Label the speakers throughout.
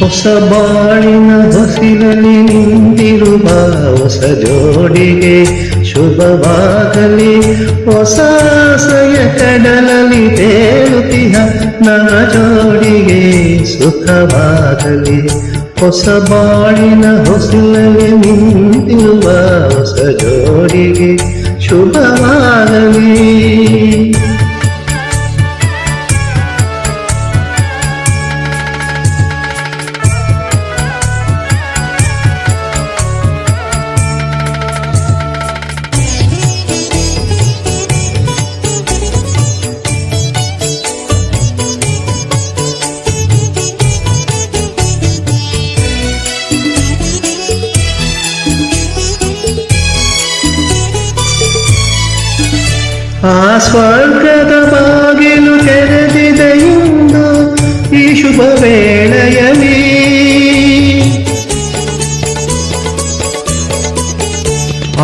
Speaker 1: ಹೊಸ ಬಾಳಿನ ಹೊಸಿಲಲ್ಲಿ ನಿಂತಿರುವ ಹೊಸ ಜೋಡಿಗೆ ಶುಭವಾಗಲಿ. ಹೊಸ ಆಸೆಯ ಕಡಲಲ್ಲಿ ತೇಲುತ್ತಿಹ ನವ ಜೋಡಿಗೆ ಸುಖವಾಗಲಿ. ಹೊಸ ಬಾಳಿನ ಹೊಸಿಲಲ್ಲಿ ನಿಂತಿರುವ ಹೊಸ ಜೋಡಿಗೆ ಶುಭವಾಗಲಿ. ಆ ಸ್ವರ್ಗದ ಬಾಗಿಲು ತೆರೆದಿದೆ ಎಂದು ಈ ಶುಭ ವೇಳೆಯಲ್ಲಿ.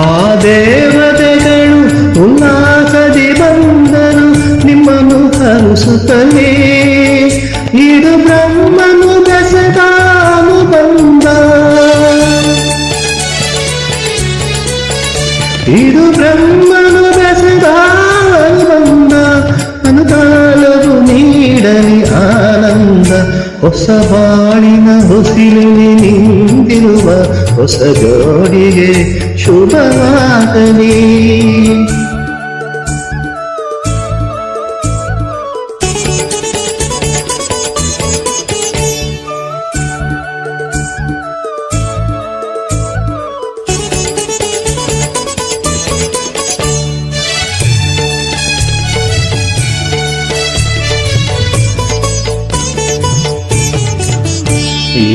Speaker 1: ಆ ದೇವತೆಗಳು ಉಲ್ಲಾಸದಿ ಬಂದರು ನಿಮ್ಮನ್ನು ಹರಿಸುತ್ತಲೇ. ಇದು ಬ್ರಹ್ಮನು ಬೆಸೆದಾನು ಬಂದ, ಇದು ಬ್ರಹ್ಮನು ಬೆಸೆದಾನು ಬಂದ. ಅನುಕಾಲವು ನೀಡಲಿ ಆನಂದ. ಹೊಸ ಬಾಳಿನ ಹೊಸಿಲಲ್ಲಿ ನಿಂತಿರುವ ಹೊಸ ಜೋಡಿಗೆ ಶುಭವಾಗಲಿ.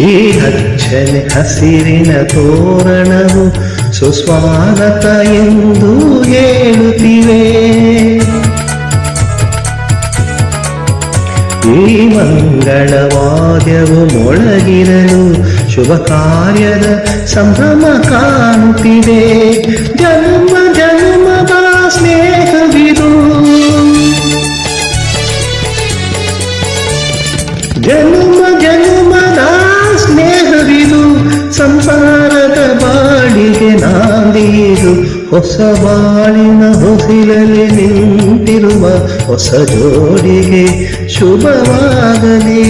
Speaker 1: ಈ ಹಚ್ಚನೆ ಹಸಿರಿನ ತೋರಣವು ಸುಸ್ವಾಗತ ಎಂದು ಹೇಳುತ್ತಿವೆ. ಈ ಮಂಗಳವಾದ್ಯವು ಮೊಳಗಿರಲು ಶುಭ ಕಾರ್ಯದ ಸಂಭ್ರಮ ಕಾಣುತ್ತಿದೆ. ಜನ್ಮ ಜನ್ಮದ ಸ್ನೇಹವಿದು, ಜನ್ಮ ಜನ್ಮದ ಸ್ನೇಹವಿದು. ಸಂಸಾರದ ಬಾಳಿಗೆ ನಾಂದಿದು. ಹೊಸ ಬಾಳಿನ ಹೊಸಿಲಲ್ಲಿ ನಿಂತಿರುವ ಹೊಸ ಜೋಡಿಗೆ ಶುಭವಾಗಲಿ.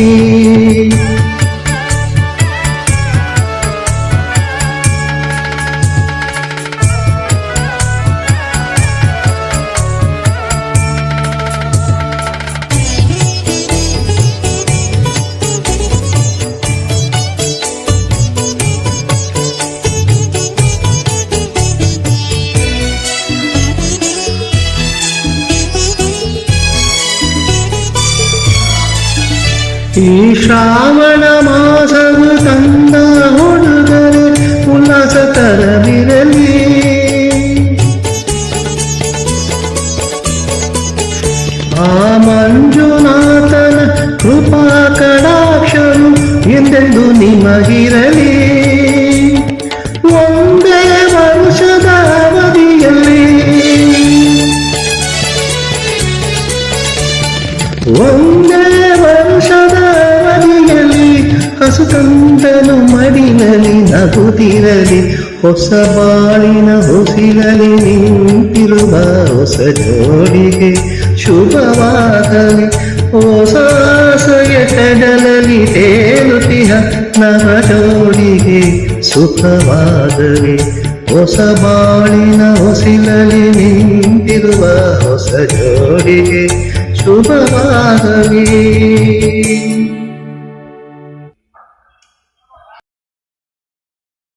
Speaker 1: ಈ ಶ್ರಾವಣ ಮಾಸವು ತಂದ ಹುಡುಗರೆ ಉಲ್ಲಾಸ ತರವಿರಲಿ. ಆ ಮಂಜುನಾಥನ ಕೃಪಾ ಕಟಾಕ್ಷರು ಎಂದೆಂದು ನಿಮಗಿರಲಿ. ಒಂದೇ ವರ್ಷದ ಅವಧಿಯಲ್ಲಿ, ಒಂದೇ ವರ್ಷದ ಅವಧಿಯಲ್ಲಿ ಹಸುಕಂದನು ಮಡಿಲಲ್ಲಿ ನಗುತ್ತಿರಲಿ. ಹೊಸ ಬಾಳಿನ ಹೊಸಿಲಲ್ಲಿ ನಿಂತಿರುವ ಹೊಸ ಜೋಡಿಗೆ ಶುಭವಾಗಲಿ. ಹೊಸ ಆಸೆಯ ಕಡಲಲ್ಲಿ ತೇಲುತ್ತಿಹ ನವ ಜೋಡಿಗೆ ಸುಖವಾಗಲಿ. ಹೊಸ ಬಾಳಿನ ಹೊಸಿಲಲ್ಲಿ ನಿಂತಿರುವ ಹೊಸ ಜೋಡಿಗೆ ಶುಭವಾಗಲಿ.